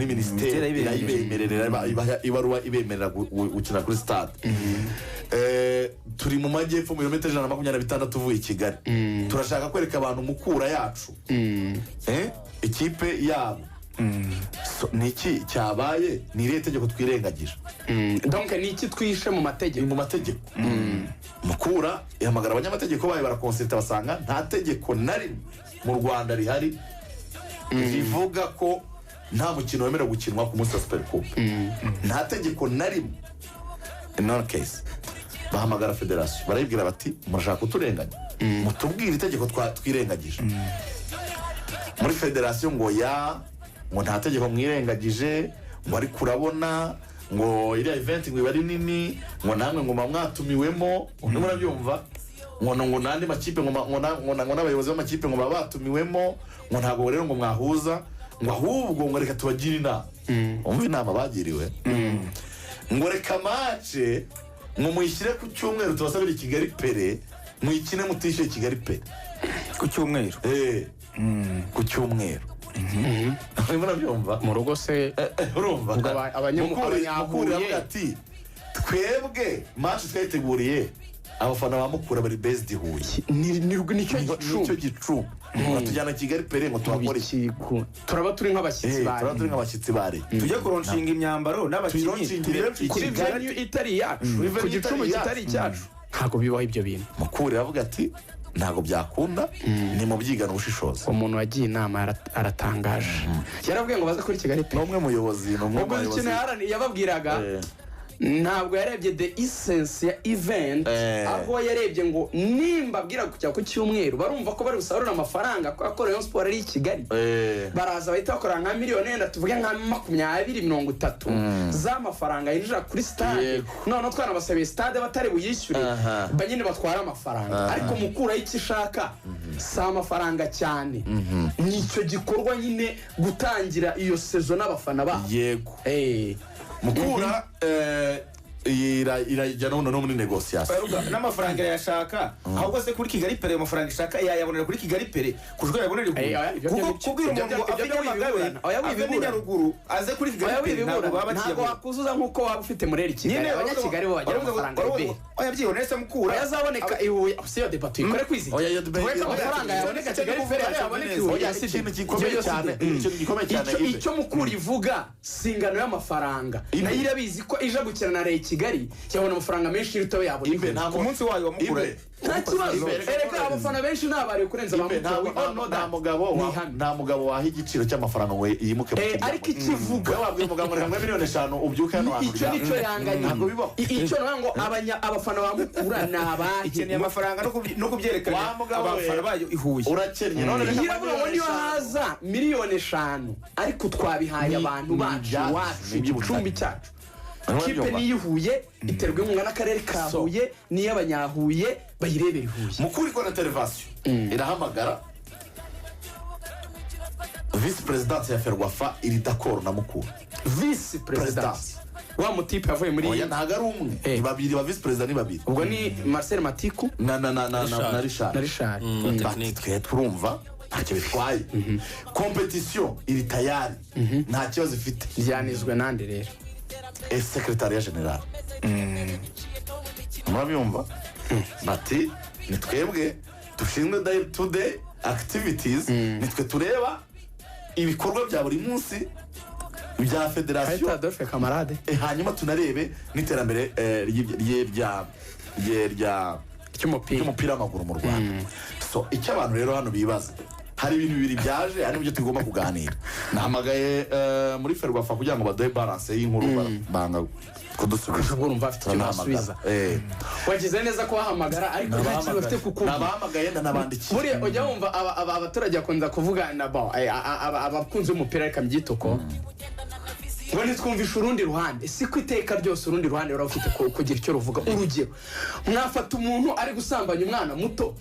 muri ministeri irayibemerera ibaruwa ibemerera gukina kuri stade. Turi mu majyepfo mu birometero 126 tuvuye i Kigali. Turashaka kwereka abantu Mukura yacu ikipe yabo. Niki cyabaye ni ire tegeko twirengagije. Donc niki twishe mu mategeko Mukura ihamagara abanyamategeko bayo barakonsulta basanga nta tegeko nari mu Rwanda rihari rivuga ko nta mukino wemerewe gukinwa ku munsi wa Super Cup. Nta tegeko nari in all case bahamagara federation barayibwira bati murashaka kuturenganya mutubwire itegeko twirengagije. Muri federation ngo ngo nta tegeko mwirengagije ngo ari kurabona ngo iri event ngo bari nini ngo namwe ngo mwatumiwemo ngo murabyumva ngo nandi makipe ngo n'abayobozi b'amakipe ngo babatumiwemo ngo ntago rero ngo mwahuza ngo ahubwo ngo reka tubagire inama. Umva inama bagiriwe ngo reka match ngo muyishyire ku cyumweru tubasabira Kigali Pere muyikine mutishe Kigali Pere ku cyumweru ku cyumweru. Murabyumva mu rugo se urumva abanyamukuru ati twebwe match twayiteguriye abafana ba Mukura bari based Huye nicyo gicu batujyana Kigali Pere ngo tuhakore ikigo turaba turi nk'abashyitsi bari tujye kuronshinga imyambaro n'abakinnyi kuri venue itari yacu ku gicumbi kitari cyacu ntago bibaho ibyo bintu. Mukura yavuga ati ntago byakunda ni mu byigana ubushishozi. Umuntu wagiye inama aratangaje yarabwiye ngo baze kuri Kigali Pere n'umwe muyobozi yababwiraga ntabwo yarebye the essence ya event aho yarebye ngo nimba bwira kujya ku cyumweru barumva ko bari gusarura amafaranga ko Rayonsports ari i Kigali baraza bahita bakora nka miliyoni yenda tuvuge nka 20-30 z'amafaranga yinjira kuri stade none twanabasabiye stade batari buyishyure banyine batwara amafaranga ariko Mukura y'ikishaka sa amafaranga cyane nicyo gikorwa nyine gutangira iyo season n'abafana ba yego Mukura irajya no muri negotiation n'amafaranga yashaka ahubwo se kuri Kigali Pere amafaranga ishaka yayabonera kuri Kigali Pere kushobora yabonera kubwira umuntu ngo afite amagabe ayabibibura Nyaruguru aze kuri Kigali Pere ntabwo wakuzuza nkuko waba ufite muri Kigali abanyakigali bo bagira amafaranga ibe oyabyibona nese Mukura yazaboneka ihuye siyo debate ikore kwizi amafaranga yaboneka Kigali Pere yaboneka ihuye si ikintu gikomeye cyane icyo Mukura ivuga singano y'amafaranga nayo irabizi ko ije gukina na Kigali cyabona amafaranga menshi y'utobe yabona imbe nta munsi wayo wa Mukura nta kibazo erega abafana benshi nabari kurenza nta mugabo waha igiciro cy'amafaranga ngo yimuke mu kigali ariko ikivuga wabwiye umugabo ngo miliyoni 5 ubyuka hano hantu icyo yanganye ntabwo bibaho icyo ngo abafana ba Mukura ikeneye amafaranga no kubyerekana abafana bayo ihuye urakennye none ngo niyo haza miliyoni 5 ariko twabihaye abantu bacu igicumbi cyacu kipe niyihuye iterwe inkunga n'akarere ka Huye n'iy'abanyahuye bayirebera Huye. Mukura ikora television irahamagara vice president ya Ferwafa iri d'accord na Mukura. Vice president wa mutipe yavuye muri oya ntago ari umwe babiri ba vice president ni babiri ubwo ni Marcel Matiku na Richard twe turumva ntacyo bitwaye competition iri tayari nta kibazo ifite byanizwe nande rero secretariat general murabyumva bati ni twebwe dushinzwe day to day activities nitwe tureba ibikorwa bya buri munsi bya federation Adolphe Camarade hanyuma tunarebe n'iterambere ry'umupira w'amaguru mu Rwanda. So icyo abantu rero hano bibaza hari ibintu bibiri byaje hari n'ibyo tugomba kuganira. Nahamagaye muri Ferwafa kugira ngo baduhe balance y'inkuru banga kudusubiza urumva afite cyasubiza wagize neza ko bahamagara ariko ntacyo bafite kuko nabahamagaye nanabandikiye muri ujya wumva abaturage bakunda kuvuga nabo abakunze umupira reka mbyitoko ngo nitwumvisha urundi ruhande si ko iteka ryose urundi ruhande rurafite kugira icyo ruvuga urugero mwafata umuntu ari gusambanya umwana muto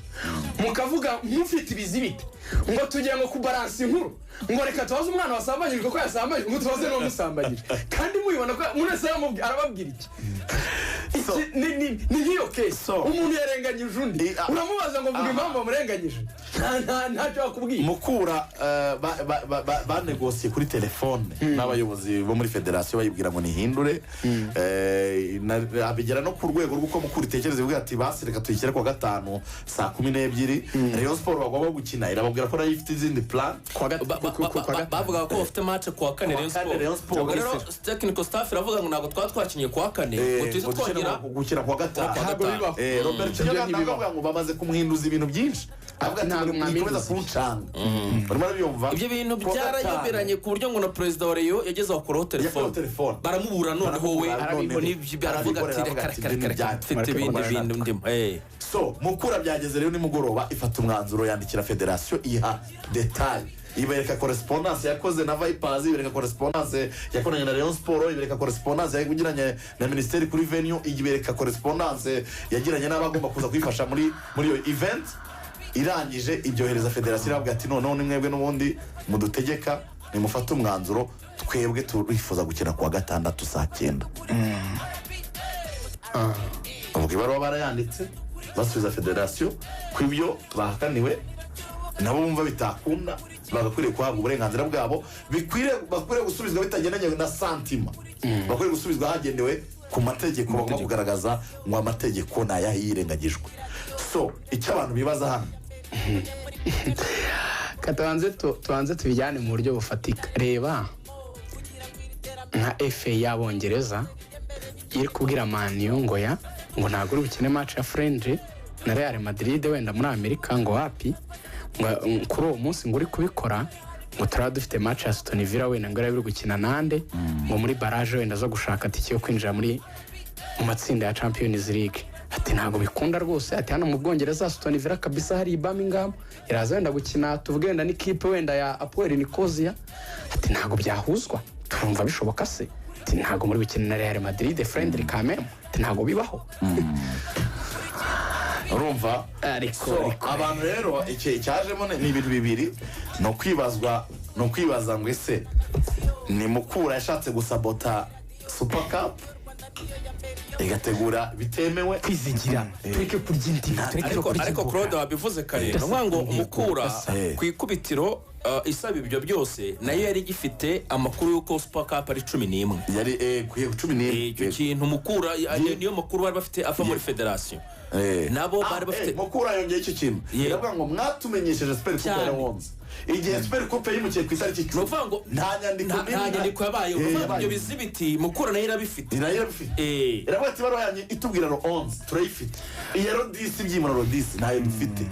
mukavuga mufite ibizibite ngo tugiye ngo kubalansa inkuru ngo reka tubaze umwana wasambanyijwe ko yasambanyijwe ngo tubaze no musambanyije kandi mubibona ko munese arababwira iki ni nk'iyo kesi umuntu yarenganyije undi uramubaza ngo mvuga impamvu amurenganyije ntacyo wakubwiye. Mukura banegosiye kuri telefone n'abayobozi bo muri federasiyo bayibwira ngo nihindure, abigera no ku rwego rw'uko Mukura itekereza ivuga ati basi reka tuyishyire kuwa gatanu saa 12 Rayonsports bagomba gukina, irababwira ko nayo ifite izindi plan. Bavuga ko bafite match kuwa kane Rayonsports, rero technical staff iravuga ngo ntabwo twakinye kuwa kane ngo tuze twongera gukina kuwa gatanu. Robert Byanga ngo bamaze kumuhinduza ibintu byinshi, avuga ati mwikomeza kuncanga. Barimo barabyumva ibyo bintu byarayoberanye ku buryo ngo na president wa Rayon yageze akuraho telefone baramubura, noneho we baravuga ati reka mfite ibindi ndimo. So Mukura byageze rero nimugoroba ifata umwanzuro yandikira federasiyo iha detail, ibereka correspondance yakoze na Vipers, ibereka correspondance yakoranye na Rayonsports, ibereka correspondance yagiranye na ministeri kuri venue, ibereka correspondance yagiranye n'abagomba kuza kwifasha muri iyo event. Irangije ibyohereza federasiyo iravuga ati noneho ni mwebwe n'ubundi mudutegeka nimufata umwanzuro, twebwe turifuza gukina kuwa gatandatu saa 9. Ubwo ibaruwa barayanditse basubiza federasiyo ku ibyo bahakaniwe, nabo bumva bitakunda bagakwiriye kuhabwa uburenganzira bwabo, bakwiriye gusubizwa bitagendanye na santima, bakwiriye gusubizwa hagendewe ku mategeko, bagomba kugaragaza ngo amategeko nayahirengagijwe. So icyo abantu bibaza hano tubanze tubijyane mu buryo bufatika. Reba nka FA y'Abongereza iri kubwira Man U ngo ntabwo uri bukine match ya friendly na Real Madrid wenda muri Amerika, ngo wapi, ngo kuri uwo munsi ngo uri kubikora, ngo turaba dufite match ya Aston Villa wenda ngo uri gukina nande ngo muri barrage wenda zo gushaka tike yo kwinjira mu matsinda ya Champions League. Ati ntabwo bikunda rwose, ati hano mu Bwongereza Aston Villa kabisa hari Birmingham iraza wenda gukina tuvuge wenda n'ikipe wenda ya Apoel Nicosia, ati ntabwo byahuzwa, turumva bishoboka se? Ati ntabwo muri bukina na Real Madrid friendly kameme, ati ntabwo bibaho. Urumva ariko abantu rero icyajemo ni ibintu bibiri, no kwibaza ngo ese ni Mukura yashatse gusabota Super Cup igategura bitemewe kwizigira tureke kurya indi. Ariko Claude wabivuze kare no ngo Mukura ku ikubitiro isaba ibyo byose nayo yari gifite amakuru yuko Super Cup ari 11 yari kuye 11. Icyo kintu Mukura niyo makuru bari bafite ava muri federation, nabo bari bafite Mukura yongeye icyo kintu iravuga ngo mwatumenyesheje Super Cup ya 11 igihe Super Cup yimukiye ku itariki 10. Uvuga ngo nta nyandiko yabaye, uvuga ibyo bizibiti Mukura nayo irabifite. Iravuga ati baro yanyu itubwira ro 11 turayifite, iya ro 10 byimura ro 10 nayo dufite.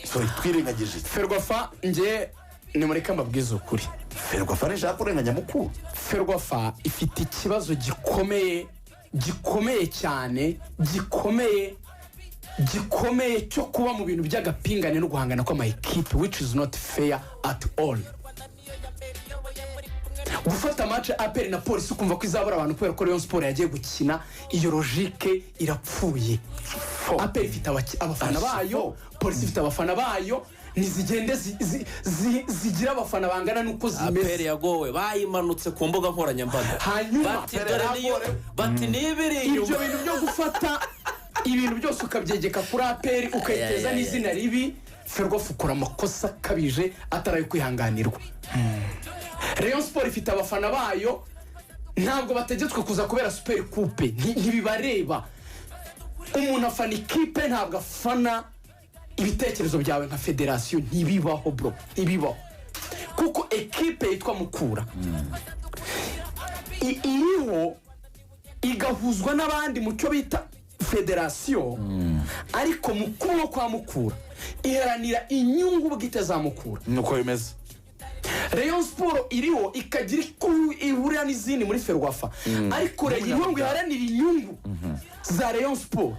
So twirengagije Ferwafa nge ni muri kambabwiza ukuri. Ferwafa ni shaka kurenganya Mukura. Ferwafa ifite ikibazo gikomeye cyane, gikomeye cyo kuba mu bintu by'agapingane no guhangana kw'ama equipe, which is not fair at all. Gufata match APR na Police ukumva ko izabura abantu kubera ko Rayonsports yagiye gukina, iyo logique irapfuye. APR ifite abafana bayo, Police ifite abafana bayo, nizigende zigira abafana bangana nuko zimeze. APR yagowe bayimanutse ku mbuga nkoranyambaga, bati nibere ibyo bintu byo gufata ibintu byose ukabyegeka kuri APR ukayiteza n'izina ribi. Ferwafa ukora amakosa kabije atarayo kwihanganirwa. Rayonsports ifite abafana bayo, ntabwo bategetswe kuza kubera Super Coupe, ntibibareba. Umuntu afana ikipe ntabwo afana ibitekerezo byawe nka federasiyo, ntibibaho bro, ntibibaho. Kuko ekipe yitwa Mukura iriho igahuzwa n'abandi mu cyo bita federasiyo, ariko Mukura kwa Mukura iharanira inyungu bwite za Mukura. Nuko bimeze. Rayonsports iriho ikagira ihurira n'izindi muri Ferwafa, ariko Rayon ngo iharanira inyungu za Rayonsports.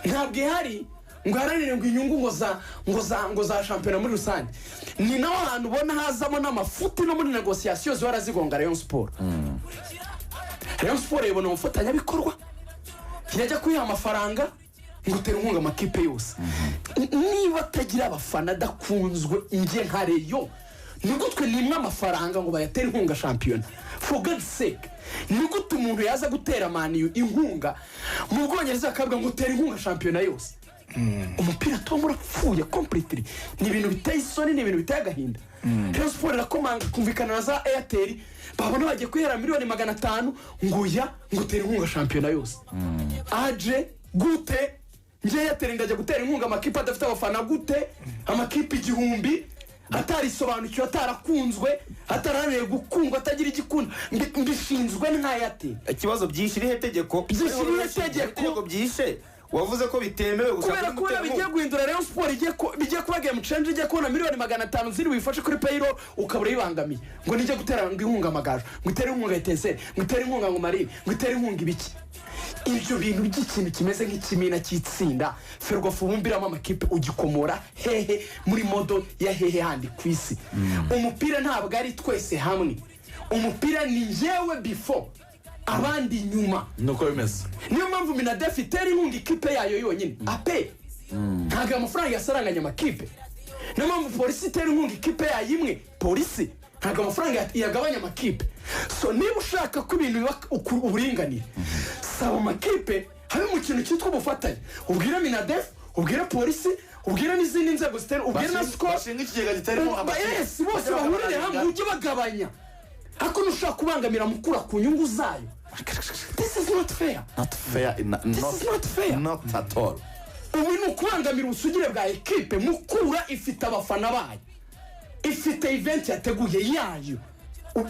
Ntabwo ihari ngo iharanire ngo inyungu ngo za shampiyona muri rusange. Ni naho ahantu ubona hazamo n'amafuti no muri negociation zihora zigonga Rayonsports. Rayonsports ibona umufatanyabikorwa yajya kwiha amafaranga ngo tere inkunga amakipe yose. Niba atagira abafana adakunzwe nge nka Rayon, nigutwe nimwe amafaranga ngo bayatere inkunga shampiyona. for God's sake ni gute umuntu yaza gutera maniyu inkunga mu Bwongereza akavuga ngo utera inkunga shampiyona yose umupira tuba urapfuye completely ni ibintu biteye isoni ni ibintu biteye agahinda Rayonsport irakomanga kumvikana na za Airtel babona bagiye kwihera miliyoni 500 nguya ngutera inkunga shampiyona yose aje gute nje Airtel ndajya gutera inkunga amakipe adafite abafana gute amakipe 1000 atarisobanukiwe atarakunzwe ataraniye gukundwa atagira igikunda mbishinzwe n'ayate ikibazo byishirihe tegeko byishe wavuze ko bitemewe gushaka kubera bigiye guhindura Rayonsport bigiye kubagiye mu change igiye kubona miliyoni 500 ziri wifashe kuri payroll ukabura yibangamiye ngo nije gutera inkunga amagaju ngo itere inkunga Etenseri ngo itere inkunga ngo Marine ngo itere inkunga ibiki ibyo bintu by'ikintu kimeze nk'ikimina cyitsinda Ferwafa bumbiramo amakipe ugikomora hehe muri modo ya hehe handi kwisi umupira ntabwo ari twese hamwe umupira ni jewe before abandi nyuma nuko bimeze niyo mpamvu Minadef itera inkunga ikipe yayo yonyine ape ntago amafaranga yasaranganya amakipe niyo mpamvu polisi itera inkunga ikipe yayimwe polisi ntago amafaranga yagabanya amakipe so niba ushaka ko ibintu biba uburinganire saba amakipe habe mu kintu cyitwa ubufatanye ubwira Minadef ubwira polisi ubwira n'izindi nzego zitera ubwira na SCO bashinga ikigega gitarimo amakipe bose bahurire hamwe ujye bagabanya ako nushaka kubangamira mukura ku nyungu zayo. This is not fair. Not fair. This is not fair. Not at all. Ubu ni kubangamira usugire bwa equipe mukura ifite abafana bayo. Ifite event yateguye yayo.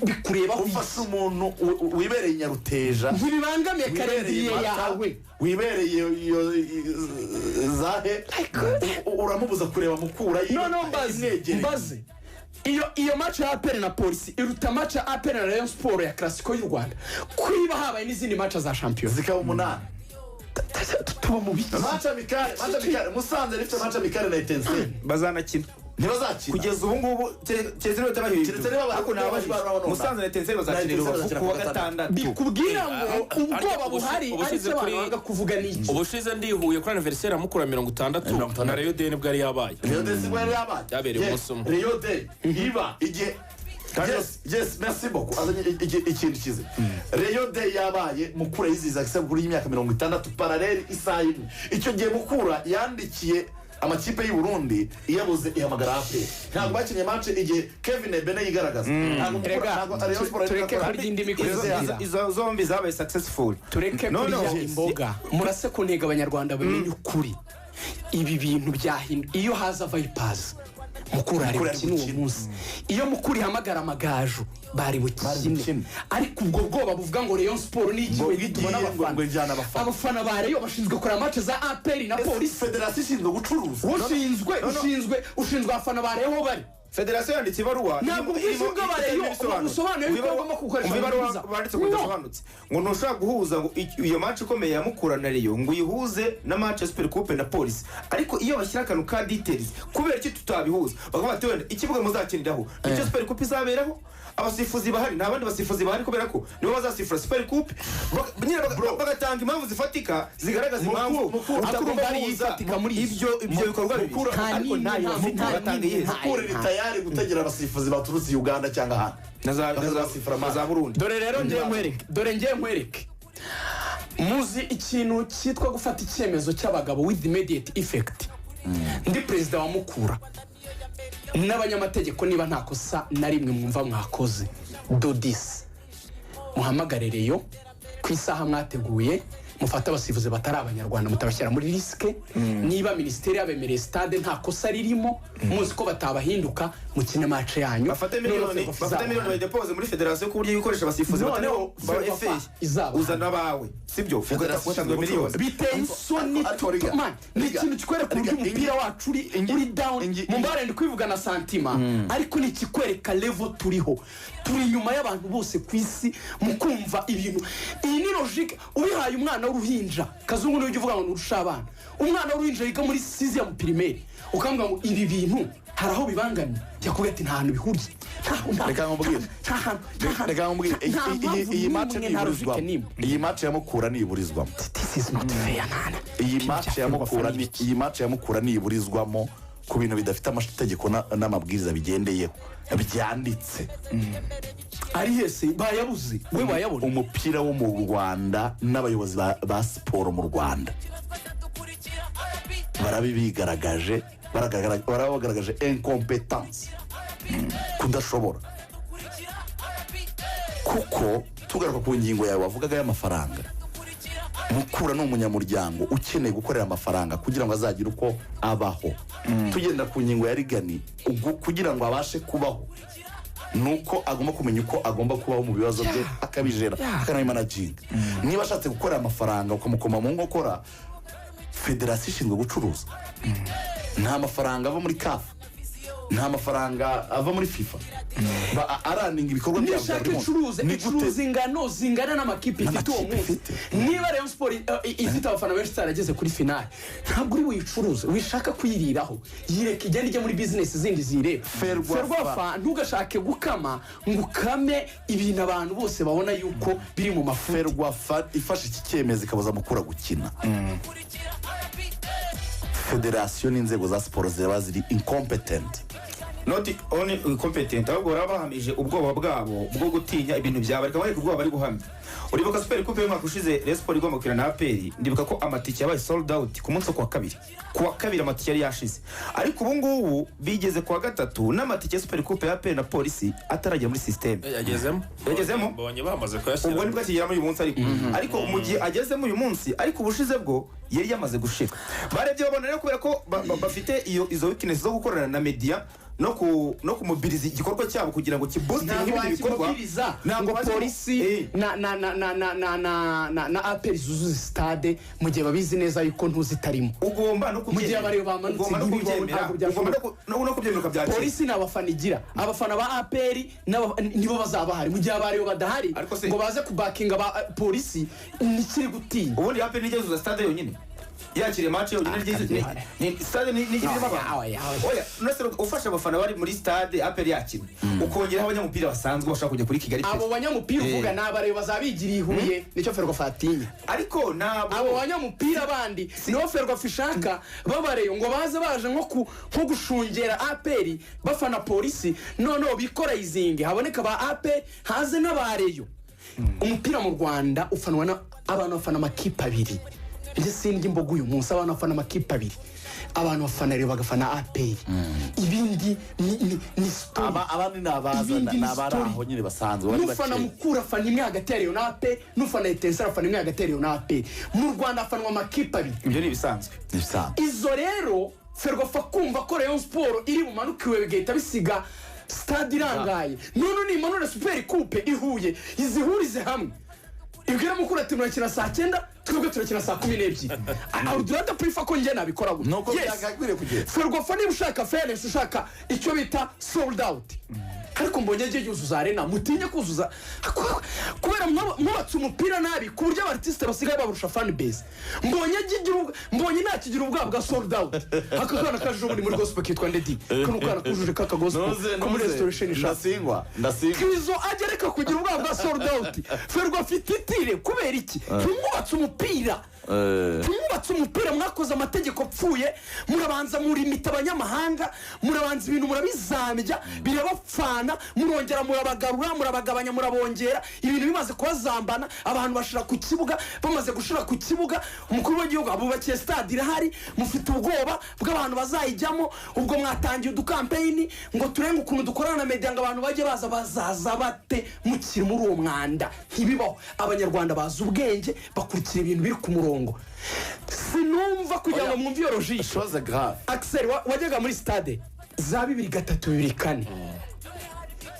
Bikureba ufasha umuntu wibereye Nyaruteja. Ntibibangamiye karendiye yawe. Wibereye zahe. Uramubuza kureba mukura mbaze. Iyo match ya APR na Polisi iruta match ya APR na Rayonsport ya Classico y'u Rwanda. Kwiba habaye n'izindi match za champion. Zikaba 8. Tuba mu biki. Match amikare. Musanze rifite match amikare na Etenseri. Bazanakina. Ntibazakina. Kugeza ubu ngubu cyezero tabahirije. Ariko nabaje Musanze na Etenseri bazakinira kuwa gatandatu. Bikubwira ngo ubwoba buhari ariko abantu kuvuga niki. Ubushize ndihuye kuri anniversaire amukura 60 na Rayon Day bwari yabaye. Rayon Day bwari yabaye. Yabereye umunsi umwe. Rayon Day iba igihe Yes, merci beaucoup. Azanye ikintu kize. Rayon Day yabaye mukura yiziza gisabwa kuri imyaka 60 parallel isaha. Icyo gihe mukura yandikiye amakipe y'u Burundi iyabuze ihamagara APR. Ntabwo bakinye match igihe Kevin Ebene yigaragaza. Ntabwo Rayonsport tureke kurya indimi kuziza. Izo zombi zabaye successful. Tureke kurya imboga. Murase kunega abanyarwanda bamenye ukuri. Ibi bintu byahindu iyo haza Vipers mukura ari uwo munsi iyo mukuri hamagara amagaju bari bukine ariko ubwo bwoba buvuga ngo Rayonsport n'igiwe gitubona abafana ba Rayon bashinzwe kora match za APR na Polisi Federation ishinzwe gucuruza ushinzwe abafana ba Rayon bari Federation yanditse ibaruwa ntabwo bwishyuye ba Rayon usobanuye yuko bagomba gukoresha ibaruwa banditse ko bidasobanutse ngo ntushaka guhuza iyo match ikomeye ya mukura na Rayon ngo uyihuze na match ya Super Coupe na Polisi ariko iyo bashyira akantu ka details kubera iki tutabihuza bakavuga ati wenda ikibuga muzakiniraho icyo Super Coupe izaberaho abasifuzi bahari nabandi basifuzi bahari kubera ko nibo bazasifura Super Coupe bagatanga impamvu zifatika zigaragaza impamvu akuru bari yifatika muri ibyo bikorwa bikuru ariko nayo batanga yeze kuri tayari gutegera abasifuzi baturutse Uganda cyangwa hano za Burundi dore rero ngiye nkwereke muzi ikintu cyitwa gufata icyemezo cy'abagabo with immediate effect ndi president wa mukura n'abanyamategeko niba nta kosa na rimwe mwumva mwakoze dodis muhamagare Rayon ku isaha mwateguye mufata abasifuzi batari abanyarwanda mutabashyira muri riske niba ministeri yabemereye stade nta kosa ririmo muzi ko batabahinduka mu kine match yanyu bafate miliyoni bayidepose muri federation ku buryo yikoresha abasifuzi batari ba FA uzana bawe sibyo federation miliyoni biteye isoni man ni ikintu kikwereka uburyo umupira wacu uri down mu mbare ndi kwivuga na santima ariko ni kikwereka level turiho turi nyuma y'abantu bose kwisi mukumva ibintu iyi ni logique ubihaye umwana w'uruhinja kazungu niyo uvuga ngo nurusha abana umwana w'uruhinja yiga muri 6 ya primaire ukambwa ngo ibi bintu haraho bibanganye yakubye ati nta hantu bihuriye reka ngubwire iyi match ya mukura niburizwamo this is not fair nana iyi match ya mukura niburizwamo ku bintu bidafite amategeko n'amabwiriza bigendeyeho byanditse ari hese bayabuze we bayabona umupira wo mu Rwanda n'abayobozi ba siporo mu Rwanda barabigaragaje baragaragaje incompetence kudashobora kuko tugaruka ku ngingo yawe wavugaga y'amafaranga Mukura ni umunyamuryango ukeneye gukorera amafaranga kugira ngo azagire uko abaho tugenda ku ngingo ya rigani kugira ngo abashe kubaho nuko agomba kumenya uko agomba kubaho mu bibazo bye akabijera akanabimanaginga niba ashatse gukorera amafaranga ukamukoma mu nkokora federasiyo ishinzwe gucuruza nta mafaranga ava muri CAF nta mafaranga ava muri FIFA araninga ibikorwa bya icuruza ingano zingana n'amakipe ifite uwo munsi niba Rayonsports ifite abafana benshi cyarageze kuri finale ntabwo uri wicuruza wishaka kuyiriraho yireka igenda ijya muri business zindi zireba ferwafa ntugashake gukama ngo ukame ibintu abantu bose babona yuko biri mu maferwafa ifashe iki cyemezo ikabuza Mukura gukina federasiyo n'inzego za siporo ziba ziri incompetent not only incompetent ahubwo barabahamije ubwoba bwabo bwo gutinya ibintu byaba ariko bari ubwoba bari guhamya uribuka Super Coupe y'umwaka ushize Rayonsports igomba kwira na APR ndibuka ko amatike yabaye sold out ku munsi wa kabiri amatike yari yashize ariko ubu ngubu bigeze kwa gatatu n'amatike Super Coupe ya APR na polisi atarajya muri system yagezemo bonye bamaze kuyashyira ubwo nibwo akigera muri uyu munsi ariko mu gihe agezemo uyu munsi ariko ubushize bwo yari yamaze gushira barebye babona rero kubera ko bafite izo weakness zo gukorana na media no kumubiriza igikorwa cyabo kugira ngo kibooste n'ibindi bikorwa ntabwo polisi na APR zuzuza stade mu gihe babizi neza yuko ntuzitarimo ugomba no kubyemera no kubyemera bya polisi n'abafana igira abafana ba APR nibo bazabahari mu gihe abariyo badahari ngo baze kubakinga ba polisi nikiri gutinya ubundi APR nigezuza stade yonyine yakire match yo ni stade ni baba oya nasero ufasha abafana bari muri stade APR yakina ukongera abanyamupira basanzwe bashaka kujya kuri Kigali abo banyamupira uvuga n'abareyo bazabigiriye Huye nicyo Ferwafa fatinya ariko abo banyamupira bandi niho Ferwafa ishaka babareyo ngo baje nko gushungera APR bafana polisi none bikora izinge haboneka ba APR haze n'abareyo umupira mu Rwanda ufanwa abantu bafana amakipe abiri sindi imbogo uyu munsi abantu bafana amakipe abiri abantu bafana rero bagafana APR ibindi ni story abandi n'abaraho nyine basanzwe bari bafana Mukura fana imwe hagati ya Rayon na APR n'ufana Etensera fana imwe hagati ya Rayon na APR mu Rwanda afanwa amakipe abiri ibyo ni bisanzwe izo rero Ferwafa kumva ko Rayonsports iri bumanukiwe bigahita bisiga stade irangaye none ni Manure Super Coupe ihuye izihurize hamwe ibwira Mukura ati murakina saa 9 twebwe turakina saa 12 audurata prefer ko njye nabikora gutya nuko byagakwiriye kugenda Ferwafa niba ushaka fairness ushaka icyo bita sold out ariko mbonye giye yuzuza arena mutinye kuzuza kubera mwabatse umupira nabi ku buryo abartiste basigaye baburusha fan base mbonye nakigira ubwabo bwa sold out akakana kaje muri gospel kitwa Ndedi kano kana kujuje kaka gospel ko muri restoration ndasingwa kizo agereka kugira ubwabo bwa sold out Ferwafa ititire kubera iki tumwubatse umupira tumwubatse umupira mwakoze amategeko apfuye murabanza murimita abanyamahanga murabanza ibintu murabizambya birabapfana murongera murabagarura murabagabanya murabongera ibintu bimaze kubazambana abantu bashira ku kibuga bamaze gushira ku kibuga umukuru w'igihugu abubakiye stade irahari mufite ubwoba bw'abantu bazayijyamo ubwo mwatangiye udukampeyini ngo turenge ukuntu dukorana na media ngo abantu bajye bazaza bate mukiri muri uwo mwanda ntibibaho abanyarwanda baza ubwenge bakurikira ibintu biri ku murongo sinumva kugira ngo mwumve yorojisho Axel wajyaga muri stade za 2-3-2-4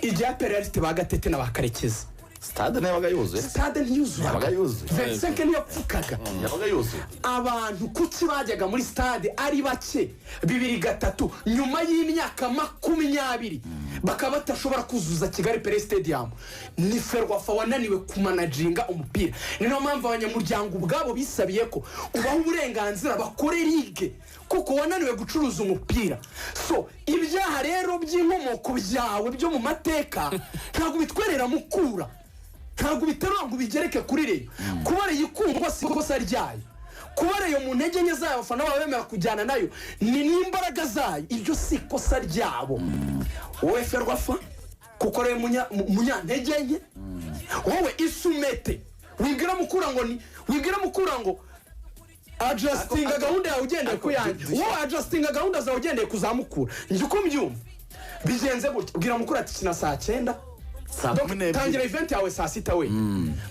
ijya peralite bagatete na bakarekeza stade nabaga yuzuye stade ntiyuzuye yabaga yuzuye 25 niyo pfukaga yabaga yuzuye abantu kuki bajyaga muri stade ari bake 2-3 nyuma y'imyaka 20 bakaba batashobora kuzuza Kigali Pele Stadium ni Ferwafa wananiwe kumanaginga umupira niyo mpamvu abanyamuryango ubwabo bisabiye ko ubaho uburenganzira bakore ligue kuko wananiwe gucuruza umupira so ibyaha rero by'inkomoko byawe byo mu mateka ntabwo bitwerera Mukura ntabwo biterwa ngo bigereke kuri Reyo kuba yikundwa si kosa ryayo kuba Rayon mu ntege nke zayo abafana baba bemera kujyana nayo ni n'imbaraga zayo, ibyo si ikosa ryabo. Wowe Ferwafa kuko Rayon munyantege nke, wowe isumete wibwira mukura ngo adjustinga gahunda yawe ugendeye ku yanjye, wowe adjustinga gahunda zawe ugendeye kuzamukura. Njye uko mbyumva bigenze gutya, ubwira mukura ati kina saa 9 tangira event yawe saa 6 we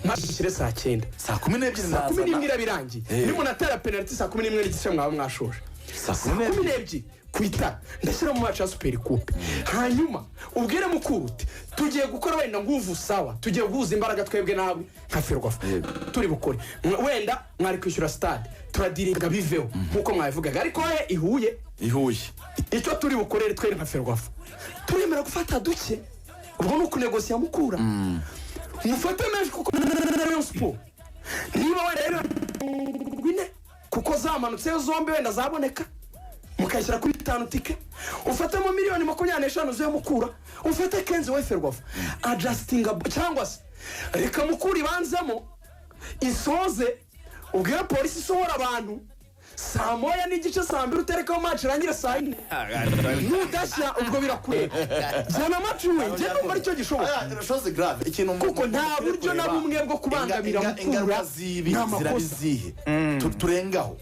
mashire saa 9 saa 12 irabirangiye nimunatera penalty saa 11 n'igice mwaba mwashoje saa 12 kwita ndashyira mu match ya Super Coupe. Hanyuma ubwire mukuru uti tugiye gukora wenda nguvu sawa, tugiye guhuza imbaraga twebwe nawe nka Ferwafa turi bukore wenda mwari kwishyura stade turadiringa biveho nkuko mwabivugaga, ariko we ihuye icyo turi bukorere twere nka Ferwafa turemera gufata duke, ubwo nuko negosiya mukura mufate meje kuko Rayonsports niba we rero wine kuko zamanutse zombi wenda zaboneka mukashyira kuri 5 tike ufatamo miliyoni 25 zo mukura ufate Kenzo we Ferwafa adjustinga cyangwa se reka mukura ibanzamo isoze ubwira polisi isohora abantu saa 1 n'igice saa 2 uterekaho match irangira saa 4 nudashya ubwo birakure jana match we njye numva aricyo gishoboka chose grave ikintu kuko nta buryo na bumwe bwo kubangamira mukura ingaruka zibi zirabizihe turengaho